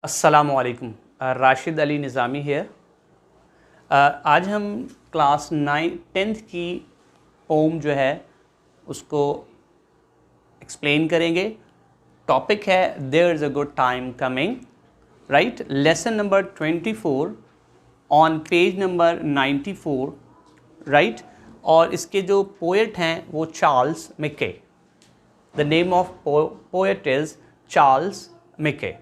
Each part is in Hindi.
अस्सलामुअलैकुम। राशिद अली निज़ामी है। आज हम क्लास 10th की पोम जो है उसको एक्सप्लेन करेंगे। टॉपिक है there is a good time coming, right. Lesson number 24 on page number 94, right. और इसके जो पोएट हैं वो Charles Mackay. The name of poet is Charles Mackay,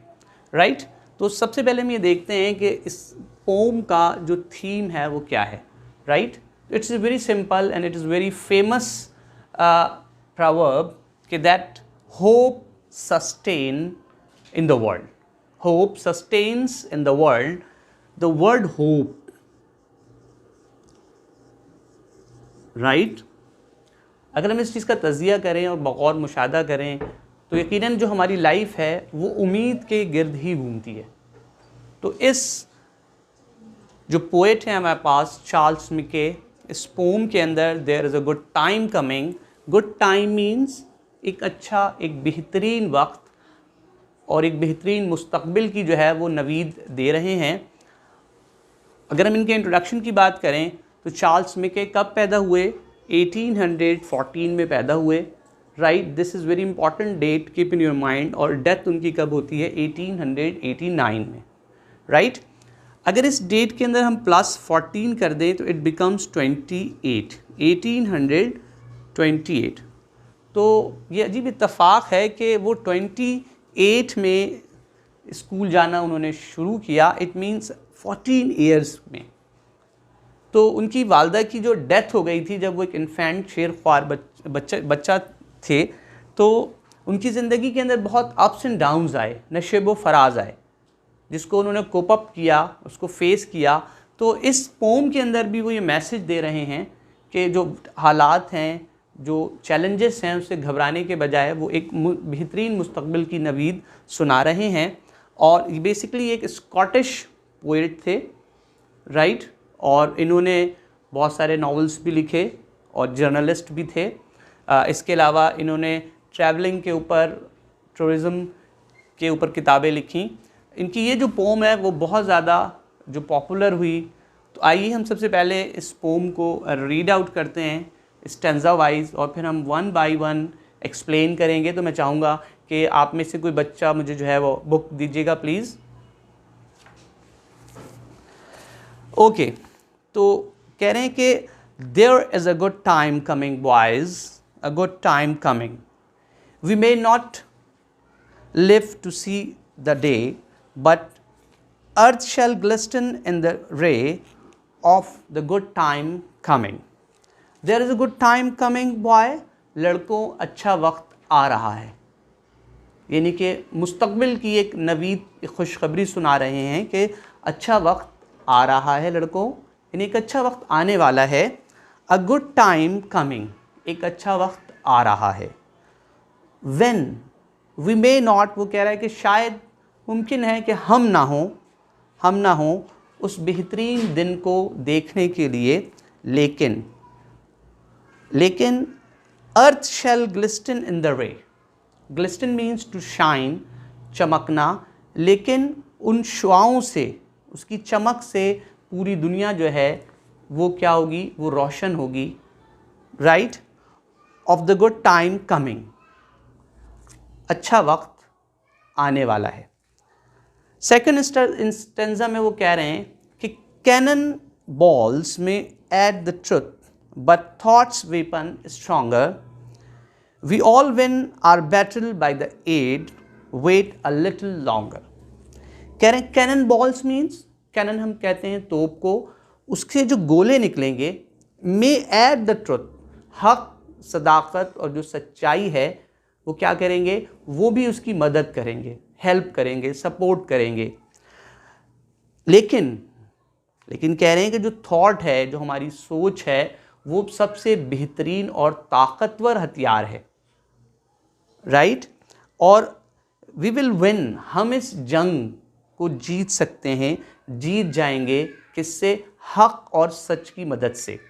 right. तो सबसे पहले हम ये देखते हैं कि इस पोम का जो थीम है वो क्या है, right. It's very simple and it is very famous proverb कि that hope sustain in the world, hope sustains in the world. The word hope, right. अगर हम इस चीज़ का तज़िया करें और बग़ौर मुशाहदा करें तो यकीनन जो हमारी लाइफ है वो उम्मीद के गिर्द ही घूमती है। तो इस जो पोएट है हमारे पास चार्ल्स मिके, इस पोम के अंदर there is a good time coming. Good time means एक अच्छा, एक बेहतरीन वक्त और एक बेहतरीन मुस्तकबिल की जो है वो नवीद दे रहे हैं। अगर हम इनके इंट्रोडक्शन की बात करें तो चार्ल्स मिके कब पैदा हुए? 1814 में पैदा हुए, right. This is very important date, keep in your mind. और डेथ उनकी कब होती है? 1889 में, राइट। अगर इस डेट के अंदर हम +14 कर दें तो इट बिकम्स 28, 1828। तो ये अजीब इत्तफाक है कि वो 28 में स्कूल जाना उन्होंने शुरू किया, इट मीन्स 14 ईयर्स में। तो उनकी वालदा की जो डेथ हो गई थी जब वो एक इन्फेंट शेर ख्वार बच्चा थे, तो उनकी ज़िंदगी के अंदर बहुत अप्स एंड डाउन्स आए, नशेब व फराज आए, जिसको उन्होंने कोप अप किया, उसको फेस किया। तो इस पोम के अंदर भी वो ये मैसेज दे रहे हैं कि जो हालात हैं, जो चैलेंजेस हैं, उससे घबराने के बजाय वो एक बेहतरीन मुस्तकबिल की नवीद सुना रहे हैं। और बेसिकली एक स्कॉटिश पोएट थे, राइट। और इन्होंने बहुत सारे नॉवेल्स भी लिखे और जर्नलिस्ट भी थे। इसके अलावा इन्होंने ट्रैवलिंग के ऊपर, टूरिज़म के ऊपर किताबें लिखी। इनकी ये जो पोम है वो बहुत ज़्यादा जो पॉपुलर हुई। तो आइए हम सबसे पहले इस पोम को रीड आउट करते हैं स्टेंजा वाइज, और फिर हम वन बाय वन एक्सप्लेन करेंगे। तो मैं चाहूँगा कि आप में से कोई बच्चा मुझे जो है वो बुक दीजिएगा प्लीज़। ओके, तो कह रहे हैं कि there is a good time coming boys, a good time coming. We may not live to see the day, but earth shall glisten in the ray of the good time coming. There is a good time coming boy, लड़कों अच्छा वक्त आ रहा है। यानी कि मुस्तकबिल की एक नवीद खुशखबरी सुना रहे हैं कि अच्छा वक्त आ रहा है लड़कों, यानी एक अच्छा वक्त आने वाला है। अ गुड टाइम कमिंग, एक अच्छा वक्त आ रहा है। When we may not, वो कह रहा है कि शायद मुमकिन है कि हम ना हो उस बेहतरीन दिन को देखने के लिए, लेकिन अर्थ शैल ग्लिस्टन in the ray. Glisten means to shine, चमकना। लेकिन उन शुआओं से, उसकी चमक से पूरी दुनिया जो है वो क्या होगी? वो रोशन होगी, right. Of the good time coming, अच्छा वक्त आने वाला है। सेकेंड इंस्टेंजा में वो कह रहे हैं कि cannon balls may aid the truth but thoughts weapon stronger. We all win our battle by the aid, wait a little longer. कह रहे हैं कैनन बॉल्स मीन्स, कैनन हम कहते हैं तोप को, उसके जो गोले निकलेंगे, मे एट द ट्रुथ, हक, सदाकत और जो सच्चाई है वो क्या करेंगे? वो भी उसकी मदद करेंगे, हेल्प करेंगे, सपोर्ट करेंगे। लेकिन कह रहे हैं कि जो थॉट है, जो हमारी सोच है, वो सबसे बेहतरीन और ताकतवर हथियार है, राइट। और वी विल विन, हम इस जंग को जीत सकते हैं, जीत जाएंगे। किससे? हक और सच की मदद से।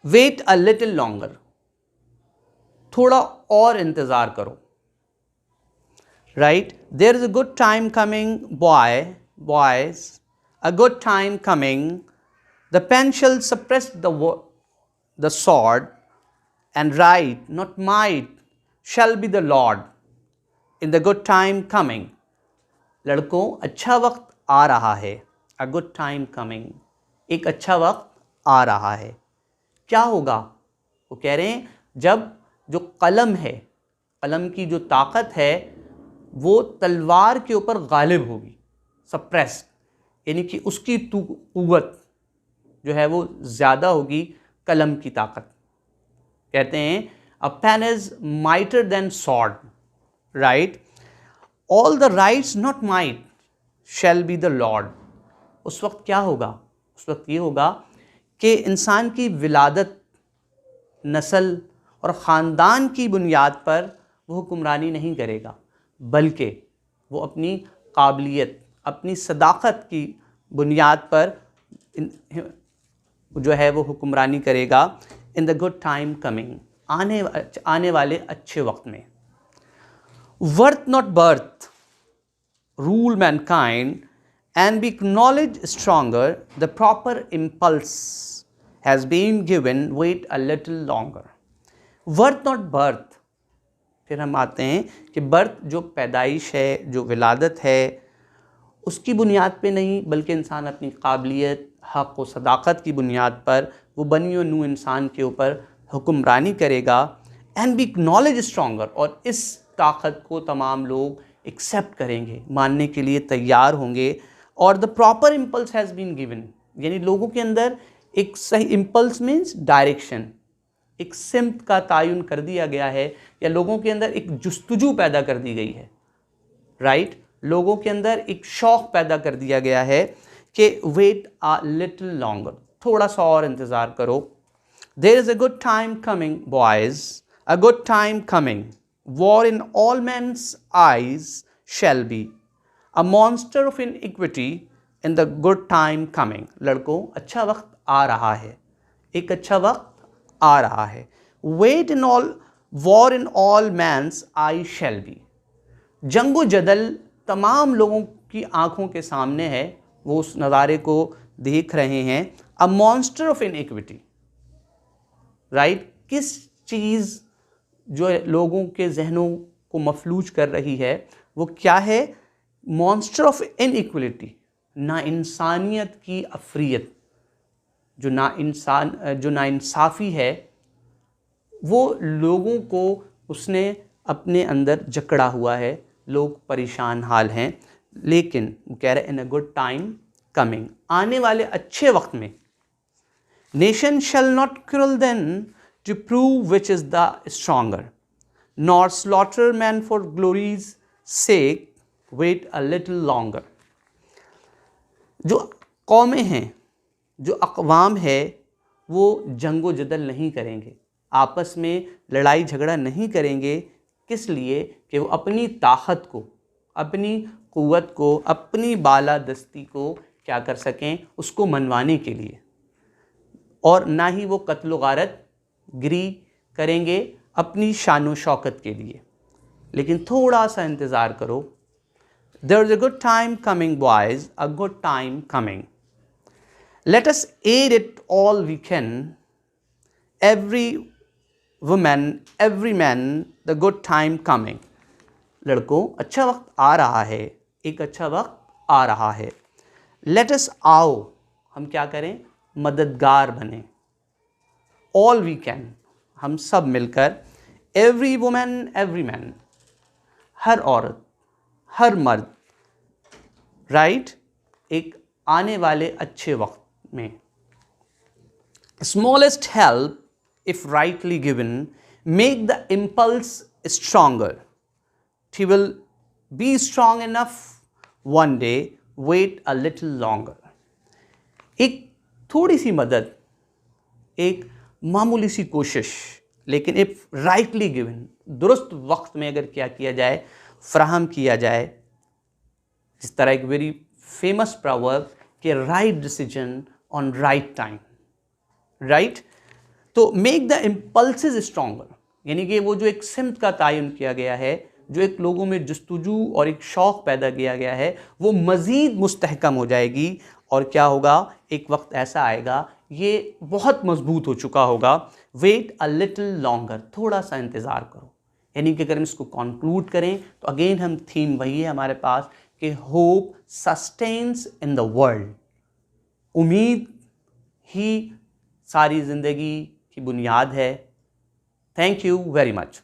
वेट अ लिटिल लॉन्गर, थोड़ा और इंतज़ार करो, right? There is a good time coming, boys, a good time coming. The pen shall suppress the sword, and right, not might, shall be the Lord in the good time coming. लड़कों, अच्छा वक्त आ रहा है. A good time coming. एक अच्छा वक्त आ रहा है. क्या होगा? वो कह रहे हैं जब जो कलम है, कलम की जो ताकत है वो तलवार के ऊपर गालिब होगी, सप्रेस्ड, यानी कि उसकी कुव्वत जो है वो ज़्यादा होगी कलम की ताकत. कहते हैं a pen is mightier than sword, right? All the rights not might shall be the lord. उस वक्त क्या होगा? उस वक्त ये होगा कि इंसान की विलादत, नस्ल और ख़ानदान की बुनियाद पर वो हुक्मरानी नहीं करेगा, बल्कि वो अपनी काबिलियत, अपनी सदाकत की बुनियाद पर जो है वो हुक्मरानी करेगा. In the good time coming, आने वाले अच्छे वक्त में. Worth not birth, rule Mankind and be acknowledged stronger, the proper impulse has been given, wait a little longer. Worth not birth. फिर हम आते हैं कि बर्थ जो पैदाइश है, जो विलादत है, उसकी बुनियाद पे नहीं, बल्कि इंसान अपनी काबिलियत, हक़ व सदाकत की बुनियाद पर वो बनी नू इंसान के ऊपर हुक्मरानी करेगा. एंड बी एक्नॉलेज स्ट्रॉन्गर, और इस ताकत को तमाम लोग एक्सेप्ट करेंगे, मानने के लिए तैयार होंगे. और the proper impulse has been given, यानी लोगों के अंदर एक सही इम्पल्स मीन्स डायरेक्शन, एक सिमत का तयन कर दिया गया है, या लोगों के अंदर एक जुस्तजू पैदा कर दी गई है, राइट? लोगों के अंदर एक शौक़ पैदा कर दिया गया है कि वेट अ लिटिल लॉन्गर, थोड़ा सा और इंतज़ार करो. There is a good time coming boys, a good time coming, war in all men's eyes shall be, a monster of iniquity in the good time coming. लड़कों, अच्छा वक्त आ रहा है, एक अच्छा वक्त आ रहा है. Wait in all, war in all man's eye shall be. जंगो जदल तमाम लोगों की आंखों के सामने है, वो उस नज़ारे को देख रहे हैं. A monster of iniquity, right? किस चीज़ जो लोगों के जहनों को मफलूज कर रही है, वो क्या है? मॉन्स्टर ऑफ इनइक्वलिटी, ना इंसानियत की अफरियत, जो ना इंसाफ़ी है, वो लोगों को उसने अपने अंदर जकड़ा हुआ है. लोग परेशान हाल हैं, लेकिन वो कह रहे हैं in a good time coming, आने वाले अच्छे वक्त में. Nation shall not cruel then to prove which is the stronger, nor slaughter man for glory's sake, wait a little longer. जो कौमें हैं, जो अक़वाम है, वो जंगो जदल नहीं करेंगे, आपस में लड़ाई झगड़ा नहीं करेंगे. किस लिए? कि वो अपनी ताकत को, अपनी क़ुव्वत को, अपनी बालादस्ती को क्या कर सकें, उसको मनवाने के लिए. और ना ही वो कत्ल गारत गिरी करेंगे अपनी शान व शौकत के लिए. लेकिन थोड़ा सा इंतज़ार करो. There is a good time coming, boys, a good time coming. Let us aid it all we can, every woman, every man, the good time coming. लड़कों, अच्छा वक्त आ रहा है, एक अच्छा वक्त आ रहा है. Let us, आओ, हम क्या करें? मददगार बने. All we can, हम सब मिलकर. Every woman, every man, हर औरत, हर मर्द, राइट? एक आने वाले अच्छे वक्त में. Smallest help if rightly given make the impulse stronger, he will be strong enough one day, wait a little longer. एक थोड़ी सी मदद, एक मामूली सी कोशिश, लेकिन इफ राइटली गिवन, दुरुस्त वक्त में अगर क्या किया जाए, फ्राहम किया जाए. जिस तरह एक वेरी फेमस प्रॉवर्ब कि right decision on right time, right? तो मेक द इम्पल्सेस स्ट्रॉन्गर, यानी कि वो जो एक सिमत का तयन किया गया है, जो एक लोगों में जस्तजू और एक शौक़ पैदा किया गया है वो मज़ीद मुस्तहकम हो जाएगी। और क्या होगा, एक वक्त ऐसा आएगा ये बहुत मजबूत हो चुका होगा। वेट अ लिटिल लॉन्गर, थोड़ा सा इंतज़ार करो। यानी कि अगर हम इसको कंक्लूड करें तो अगेन हम थीम वही है हमारे पास कि hope sustains in the world. उम्मीद ही सारी ज़िंदगी की बुनियाद है। Thank you very much.